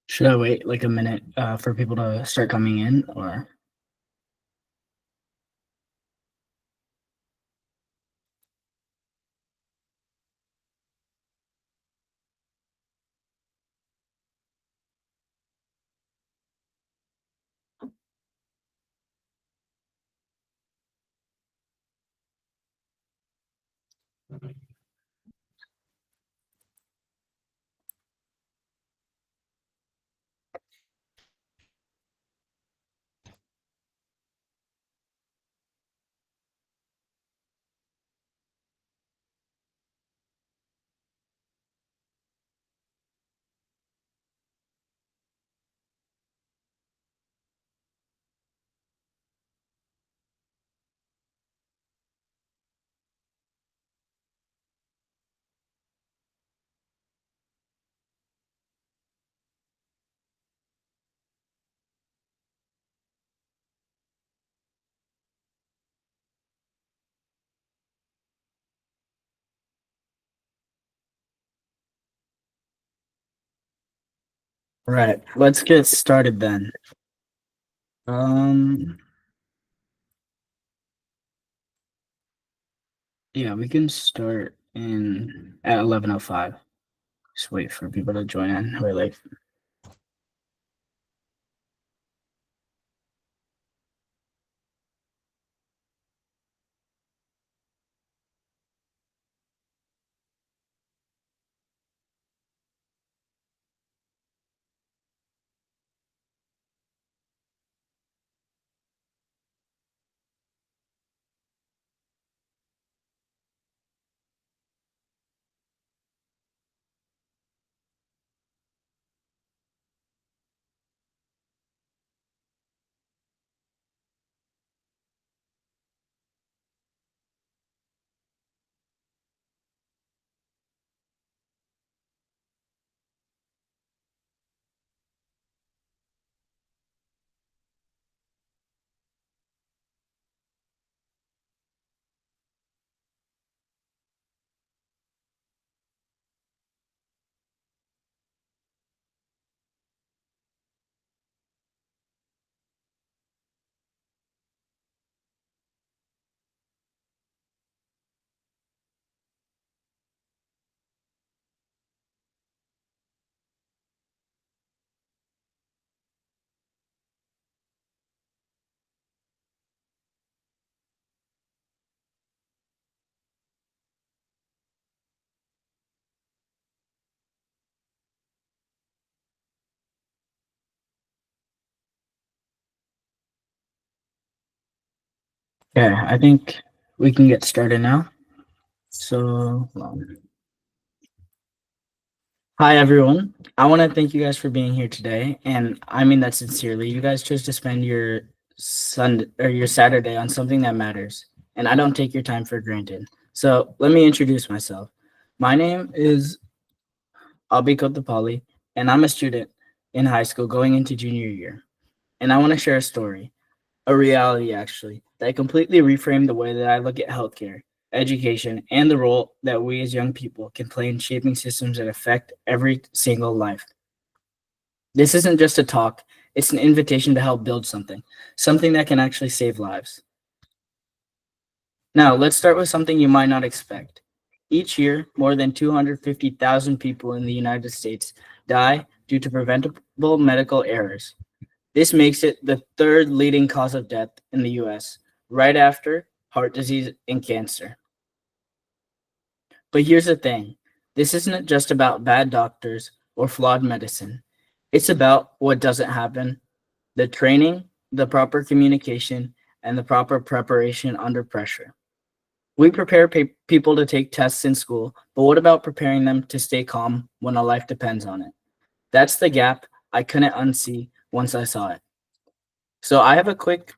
Should I wait like a minute for people to start coming in, or? Right, let's get started then. Um, yeah, we can start in at 11:05. Just wait for people to join in. Wait, like, okay, I think we can get started now. So, hi everyone. I want to thank you guys for being here today, and I mean that sincerely. You guys chose to spend your Sunday or your Saturday on something that matters, and I don't take your time for granted. So, let me introduce myself. My name is Abhi Kothapalli, and I'm a student in high school going into junior year. And I want to share a story, a reality actually, that completely reframed the way that I look at healthcare, education, and the role that we as young people can play in shaping systems that affect every single life. This isn't just a talk, it's an invitation to help build something, something that can actually save lives. Now, let's start with something you might not expect. Each year, more than 250,000 people in the United States die due to preventable medical errors. This makes it the third leading cause of death in the US, right after heart disease and cancer. But here's the thing, this isn't just about bad doctors or flawed medicine. It's about what doesn't happen, the training, the proper communication, and the proper preparation under pressure. We prepare people to take tests in school, but what about preparing them to stay calm when a life depends on it? That's the gap I couldn't unsee once I saw it. So I have a quick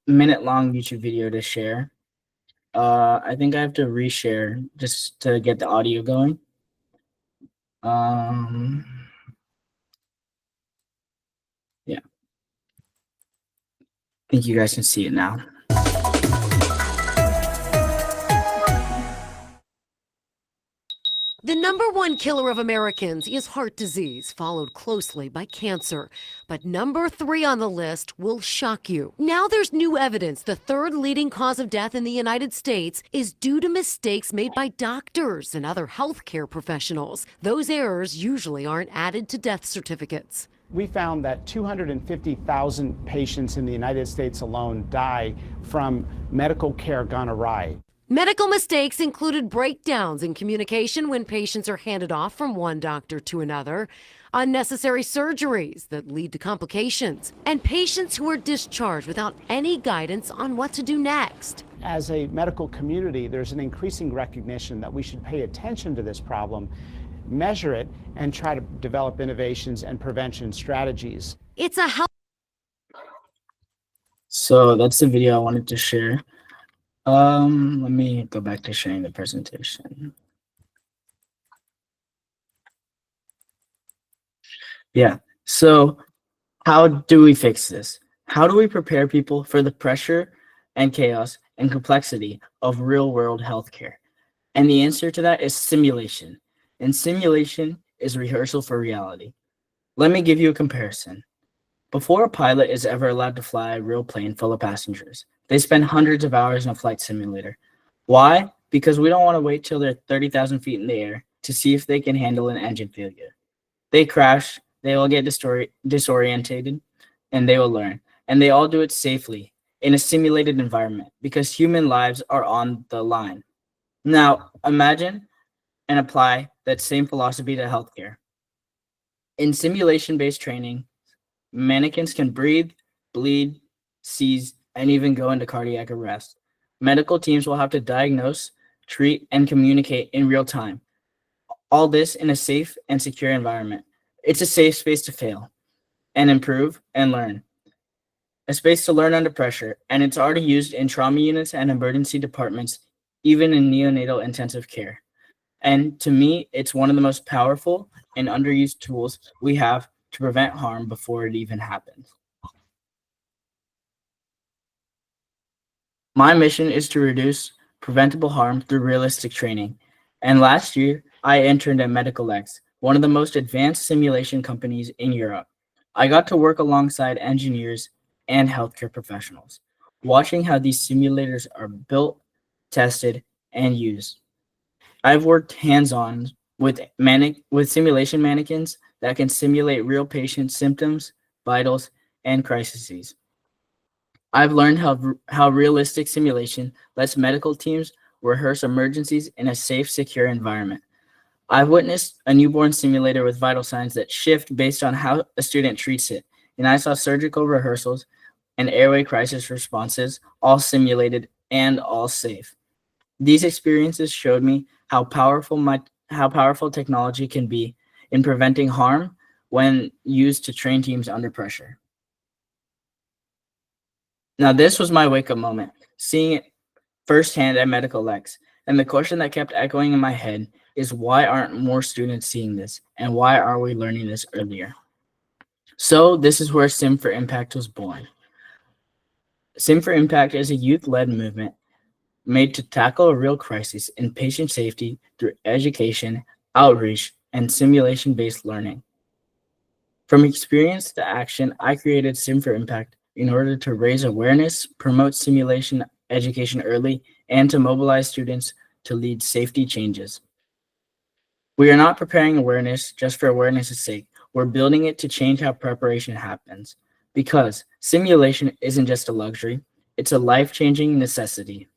minute long YouTube video to share. I think I have to reshare just to get the audio going. Um, think you guys can see it now. The number one killer of Americans is heart disease, followed closely by cancer. But number three on the list will shock you. Now there's new evidence the third leading cause of death in the United States is due to mistakes made by doctors and other healthcare professionals. Those errors usually aren't added to death certificates. We found that 250,000 patients in the United States alone die from medical care gone awry. Medical mistakes included breakdowns in communication when patients are handed off from one doctor to another, unnecessary surgeries that lead to complications, and patients who are discharged without any guidance on what to do next. As a medical community, there's an increasing recognition that we should pay attention to this problem, measure it, and try to develop innovations and prevention strategies. It's a health. So that's the video I wanted to share. Let me go back to sharing the presentation. Yeah, so how do we fix this? How do we prepare people for the pressure and chaos and complexity of real-world healthcare? And the answer to that is simulation. And simulation is rehearsal for reality. Let me give you a comparison. Before a pilot is ever allowed to fly a real plane full of passengers, they spend hundreds of hours in a flight simulator. Why? Because we don't want to wait till they're 30,000 feet in the air to see if they can handle an engine failure. They crash, they will get disorientated, and they will learn. And they all do it safely in a simulated environment because human lives are on the line. Now, imagine and apply that same philosophy to healthcare. In simulation-based training, mannequins can breathe, bleed, seize, and even go into cardiac arrest. Medical teams will have to diagnose, treat, and communicate in real time. All this in a safe and secure environment. It's a safe space to fail and improve and learn. A space to learn under pressure, and it's already used in trauma units and emergency departments, even in neonatal intensive care. And to me, it's one of the most powerful and underused tools we have to prevent harm before it even happens. My mission is to reduce preventable harm through realistic training. And last year, I interned at Medical X, one of the most advanced simulation companies in Europe. I got to work alongside engineers and healthcare professionals, watching how these simulators are built, tested, and used. I've worked hands-on with simulation mannequins that can simulate real patient symptoms, vitals, and crises. I've learned how realistic simulation lets medical teams rehearse emergencies in a safe, secure environment. I've witnessed a newborn simulator with vital signs that shift based on how a student treats it, and I saw surgical rehearsals and airway crisis responses, all simulated and all safe. These experiences showed me how powerful technology can be in preventing harm when used to train teams under pressure. Now, this was my wake-up moment, seeing it firsthand at Medical X, and the question that kept echoing in my head is why aren't more students seeing this, and why are we learning this earlier? So this is where Sim for Impact was born. Sim for Impact is a youth-led movement made to tackle a real crisis in patient safety through education, outreach, and simulation-based learning. From experience to action, I created Sim for Impact in order to raise awareness, promote simulation education early, and to mobilize students to lead safety changes. We are not preparing awareness just for awareness' sake. We're building it to change how preparation happens. Because simulation isn't just a luxury, it's a life-changing necessity.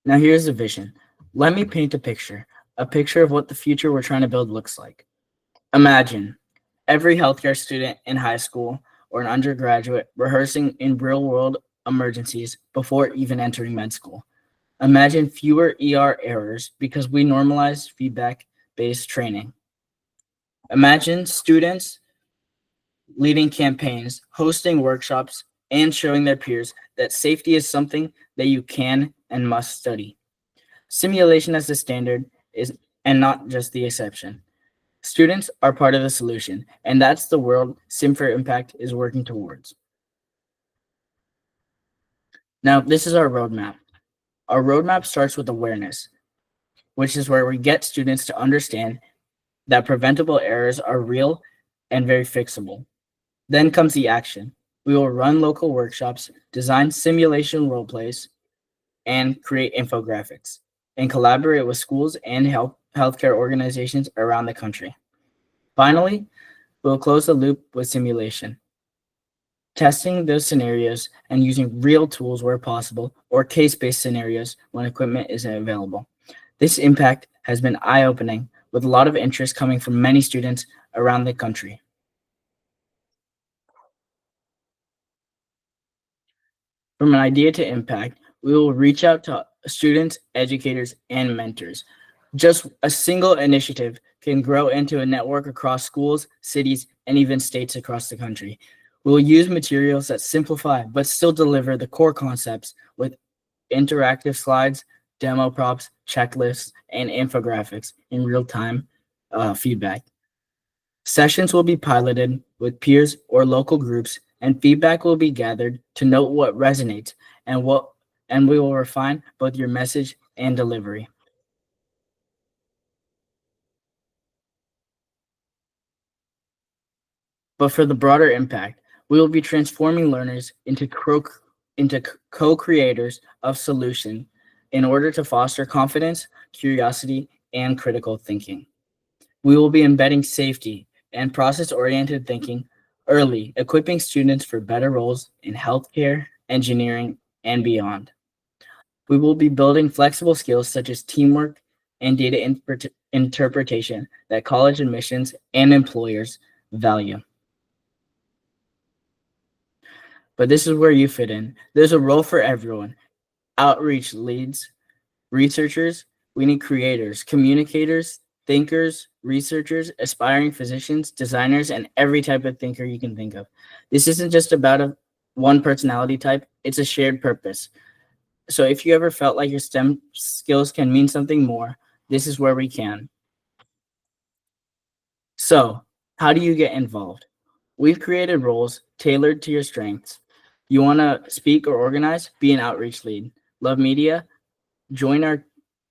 Now here's the vision. Let me paint a picture of what the future we're trying to build looks like. Imagine every healthcare student in high school or an undergraduate rehearsing in real-world emergencies before even entering med school. Imagine fewer ER errors because we normalize feedback-based training. Imagine students leading campaigns, hosting workshops, and showing their peers that safety is something that you can and must study. Simulation as the standard is and not just the exception. Students are part of the solution, and that's the world Sim for Impact is working towards. Now, this is our roadmap. Our roadmap starts with awareness, which is where we get students to understand that preventable errors are real and very fixable. Then comes the action. We will run local workshops, design simulation role plays, and create infographics, and collaborate with schools and healthcare organizations around the country. Finally, we'll close the loop with simulation, testing those scenarios and using real tools where possible or case-based scenarios when equipment isn't available. This impact has been eye-opening with a lot of interest coming from many students around the country. From an idea to impact, we will reach out to students, educators, and mentors. Just a single initiative can grow into a network across schools, cities, and even states across the country. We will use materials that simplify but still deliver the core concepts with interactive slides, demo props, checklists, and infographics in real time feedback. Sessions will be piloted with peers or local groups, and feedback will be gathered to note what resonates and we will refine both your message and delivery. But for the broader impact, we will be transforming learners into co-creators of solution in order to foster confidence, curiosity, and critical thinking. We will be embedding safety and process-oriented thinking early, equipping students for better roles in healthcare, engineering, and beyond. We will be building flexible skills such as teamwork and data interpretation that college admissions and employers value. But this is where you fit in. There's a role for everyone. Outreach leads, researchers, we need creators, communicators, thinkers, researchers, aspiring physicians, designers, and every type of thinker you can think of. This isn't just about one personality type, it's a shared purpose. So if you ever felt like your STEM skills can mean something more, this is where we can. So, how do you get involved? We've created roles tailored to your strengths. You want to speak or organize? Be an outreach lead. Love media? Join our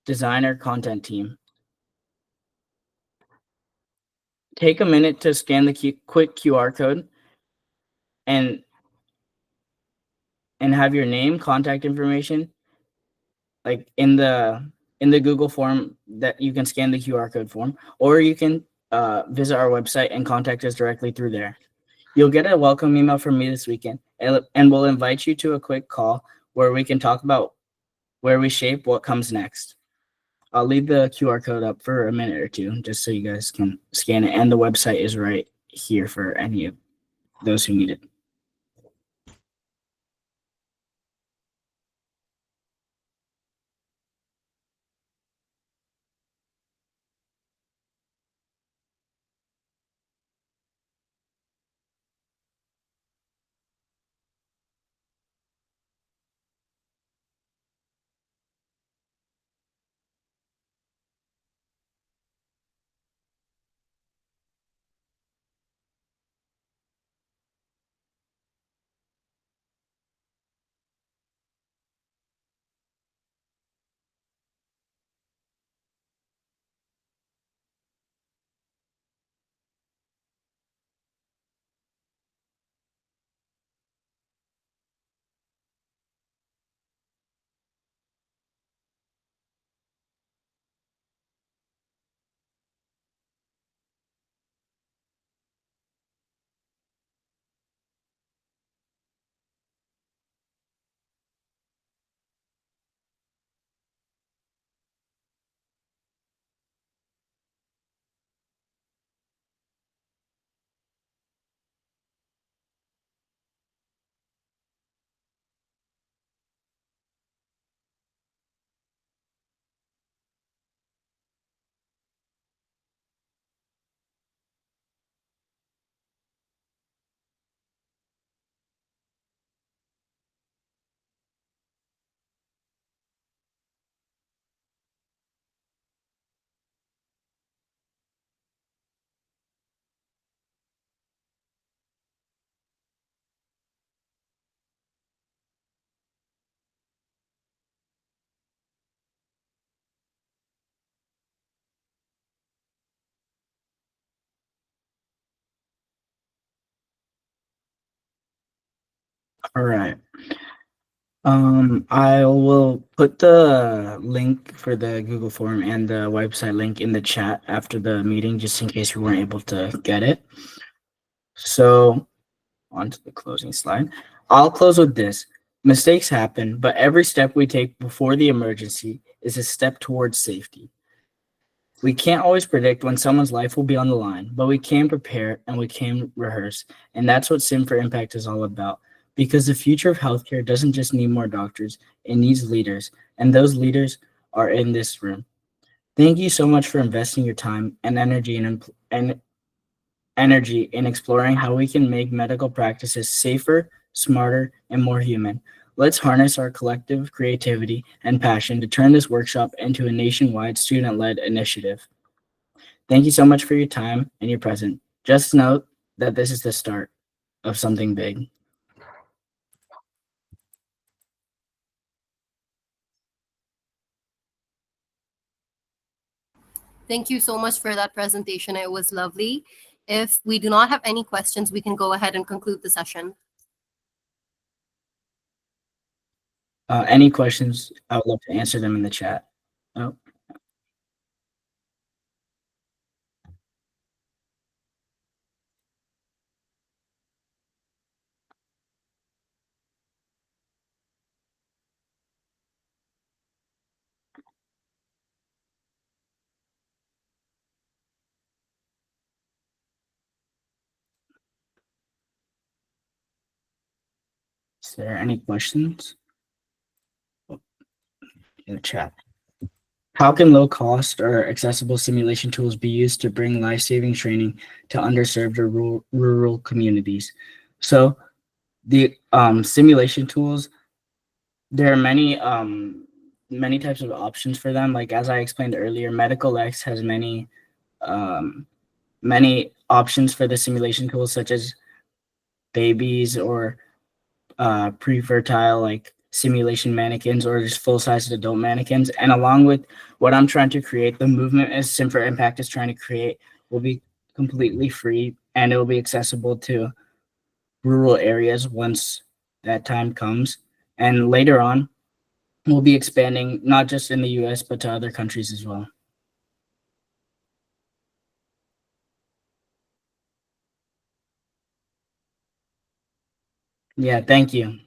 designer content team. Take a minute to scan the quick QR code and have your name, contact information, like in the Google form that you can scan the QR code form, or you can visit our website and contact us directly through there. You'll get a welcome email from me this weekend, and we'll invite you to a quick call where we can talk about where we shape what comes next. I'll leave the QR code up for a minute or two just so you guys can scan it, and the website is right here for any of those who need it. All right. I will put the link for the Google form and the website link in the chat after the meeting, just in case we weren't able to get it. So, on to the closing slide. I'll close with this. Mistakes happen, but every step we take before the emergency is a step towards safety. We can't always predict when someone's life will be on the line, but we can prepare and we can rehearse. And that's what Sim for Impact is all about. Because the future of healthcare doesn't just need more doctors, it needs leaders. And those leaders are in this room. Thank you so much for investing your time and energy in exploring how we can make medical practices safer, smarter, and more human. Let's harness our collective creativity and passion to turn this workshop into a nationwide student-led initiative. Thank you so much for your time and your presence. Just note that this is the start of something big. Thank you so much for that presentation. It was lovely. If we do not have any questions, we can go ahead and conclude the session. Any questions? I would love to answer them in the chat. Oh, is there any questions in the chat? How can low-cost or accessible simulation tools be used to bring life-saving training to underserved or rural communities? So the simulation tools, there are many types of options for them. Like as I explained earlier, Medical X has um, many options for the simulation tools, such as babies or pre-fertile like simulation mannequins or just full-sized adult mannequins. And along with what I'm trying to create, the movement as Sim for Impact is trying to create will be completely free and it will be accessible to rural areas once that time comes. And later on, we'll be expanding not just in the US, but to other countries as well. Yeah, thank you.